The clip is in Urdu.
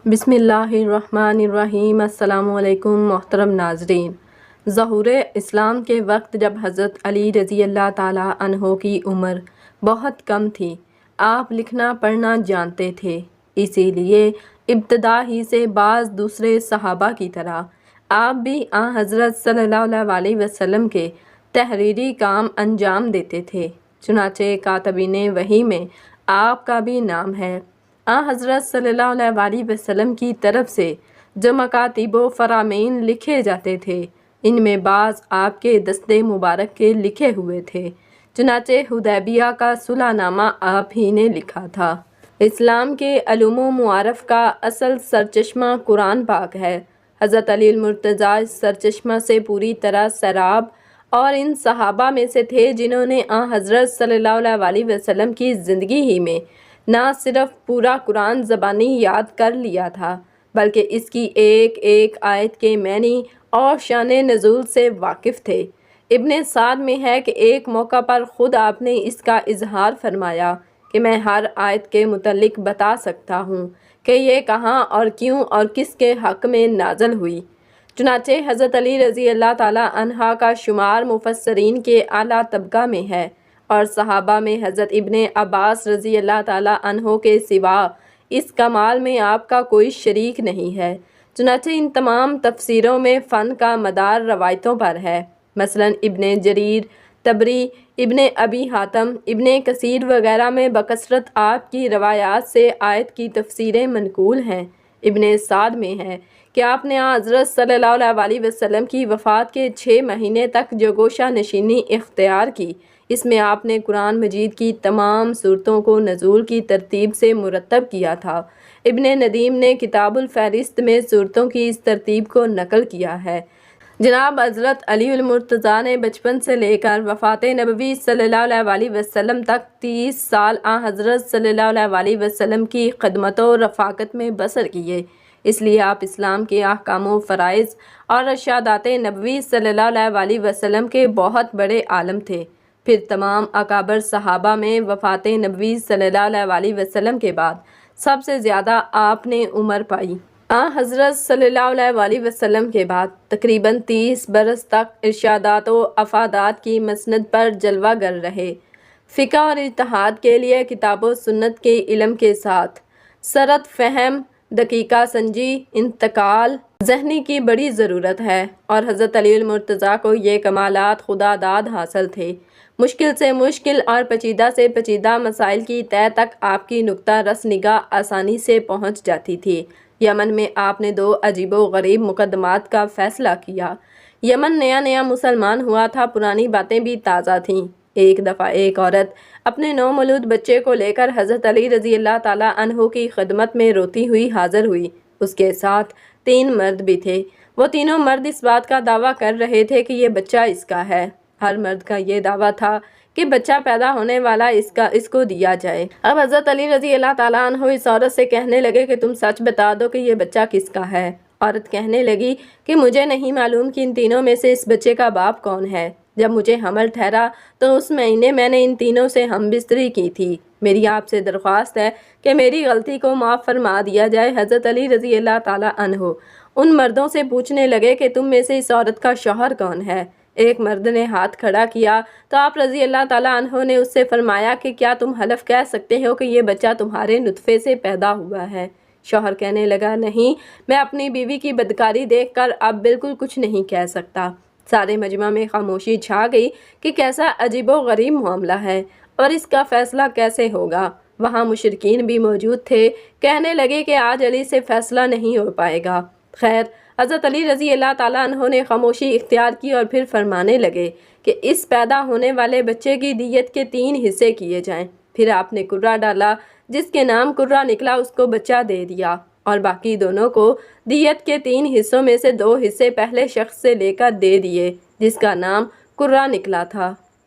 بسم اللہ الرحمن الرحیم۔ السلام علیکم محترم ناظرین۔ ظہور اسلام کے وقت جب حضرت علی رضی اللہ تعالیٰ عنہ کی عمر بہت کم تھی، آپ لکھنا پڑھنا جانتے تھے، اسی لیے ابتدا ہی سے بعض دوسرے صحابہ کی طرح آپ بھی حضرت صلی اللہ علیہ وسلم کے تحریری کام انجام دیتے تھے۔ چنانچہ کاتبین وحی میں آپ کا بھی نام ہے۔ حضرت صلی اللہ علیہ وسلم کی طرف سے جو مکاتیب و فرامین لکھے جاتے تھے، ان میں بعض آپ کے دست مبارک کے لکھے ہوئے تھے۔ چنانچہ حدیبیہ کا صلح نامہ آپ ہی نے لکھا تھا۔ اسلام کے علوم و معارف کا اصل سرچشمہ قرآن پاک ہے۔ حضرت علی المرتضیٰ اس سرچشمہ سے پوری طرح سیراب اور ان صحابہ میں سے تھے جنہوں نے حضرت صلی اللہ علیہ وسلم کی زندگی ہی میں نہ صرف پورا قرآن زبانی یاد کر لیا تھا، بلکہ اس کی ایک ایک آیت کے معنی اور شان نزول سے واقف تھے۔ ابن سعد میں ہے کہ ایک موقع پر خود آپ نے اس کا اظہار فرمایا کہ میں ہر آیت کے متعلق بتا سکتا ہوں کہ یہ کہاں اور کیوں اور کس کے حق میں نازل ہوئی۔ چنانچہ حضرت علی رضی اللہ تعالیٰ عنہ کا شمار مفسرین کے اعلیٰ طبقہ میں ہے، اور صحابہ میں حضرت ابن عباس رضی اللہ تعالیٰ عنہ کے سوا اس کمال میں آپ کا کوئی شریک نہیں ہے۔ چنانچہ ان تمام تفسیروں میں فن کا مدار روایتوں پر ہے۔ مثلا ابن جریر طبری، ابن ابی حاتم، ابن کثیر وغیرہ میں بکثرت آپ کی روایات سے آیت کی تفسیریں منقول ہیں۔ ابن سعد میں ہے کہ آپ نے حضرت صلی اللہ علیہ وسلم کی وفات کے 6 مہینے تک جو گوشہ نشینی اختیار کی، اس میں آپ نے قرآن مجید کی تمام صورتوں کو نزول کی ترتیب سے مرتب کیا تھا۔ ابن ندیم نے کتاب الفہرست میں صورتوں کی اس ترتیب کو نقل کیا ہے۔ جناب حضرت علی المرتضیٰ نے بچپن سے لے کر وفات نبوی صلی اللہ علیہ وسلم تک 30 سال حضرت صلی اللہ علیہ وسلم کی خدمت و رفاقت میں بسر کیے، اس لیے آپ اسلام کے احکام و فرائض اور ارشادات نبوی صلی اللہ علیہ وسلم کے بہت بڑے عالم تھے۔ پھر تمام اکابر صحابہ میں وفات نبوی صلی اللہ علیہ وسلم کے بعد سب سے زیادہ آپ نے عمر پائی۔ حضرت صلی اللہ علیہ وسلم کے بعد تقریباً 30 برس تک ارشادات و افادات کی مسند پر جلوہ گر رہے۔ فقہ اور اجتہاد کے لیے کتاب و سنت کے علم کے ساتھ سرت فہم، دقیقہ سنجی، انتقال ذہنی کی بڑی ضرورت ہے، اور حضرت علی المرتضیٰ کو یہ کمالات خدا داد حاصل تھے۔ مشکل سے مشکل اور پیچیدہ سے پیچیدہ مسائل کی تہہ تک آپ کی نقطہ رس نگاہ آسانی سے پہنچ جاتی تھی۔ یمن میں آپ نے 2 عجیب و غریب مقدمات کا فیصلہ کیا۔ یمن نیا نیا مسلمان ہوا تھا، پرانی باتیں بھی تازہ تھیں۔ ایک دفعہ ایک عورت اپنے نومولود بچے کو لے کر حضرت علی رضی اللہ تعالیٰ عنہ کی خدمت میں روتی ہوئی حاضر ہوئی۔ اس کے ساتھ 3 مرد بھی تھے۔ وہ تینوں مرد اس بات کا دعویٰ کر رہے تھے کہ یہ بچہ اس کا ہے۔ ہر مرد کا یہ دعویٰ تھا کہ بچہ پیدا ہونے والا اس کو دیا جائے۔ اب حضرت علی رضی اللہ تعالیٰ عنہ اس عورت سے کہنے لگے کہ تم سچ بتا دو کہ یہ بچہ کس کا ہے۔ عورت کہنے لگی کہ مجھے نہیں معلوم کہ ان تینوں میں سے اس بچے کا باپ کون ہے۔ جب مجھے حمل ٹھہرا تو اس مہینے میں نے ان تینوں سے ہم بستری کی تھی۔ میری آپ سے درخواست ہے کہ میری غلطی کو معاف فرما دیا جائے۔ حضرت علی رضی اللہ تعالیٰ عنہ ان مردوں سے پوچھنے لگے کہ تم میں سے اس عورت کا شوہر کون ہے؟ ایک مرد نے ہاتھ کھڑا کیا تو آپ رضی اللہ تعالیٰ عنہ نے اس سے فرمایا کہ کیا تم حلف کہہ سکتے ہو کہ یہ بچہ تمہارے نطفے سے پیدا ہوا ہے؟ شوہر کہنے لگا نہیں، میں اپنی بیوی کی بدکاری دیکھ کر اب بالکل کچھ نہیں کہہ سکتا۔ سارے مجمع میں خاموشی چھا گئی کہ کیسا عجیب و غریب معاملہ ہے اور اس کا فیصلہ کیسے ہوگا۔ وہاں مشرکین بھی موجود تھے، کہنے لگے کہ آج علی سے فیصلہ نہیں ہو پائے گا۔ خیر، حضرت علی رضی اللہ تعالیٰ عنہ نے خاموشی اختیار کی اور پھر فرمانے لگے کہ اس پیدا ہونے والے بچے کی دیت کے 3 حصے کیے جائیں۔ پھر آپ نے کرہ ڈالا، جس کے نام کرہ نکلا اس کو بچہ دے دیا، اور باقی دونوں کو دیت کے 3 حصوں میں سے 2 حصے پہلے شخص سے لے کر دے دیے جس کا نام کرہ نکلا تھا۔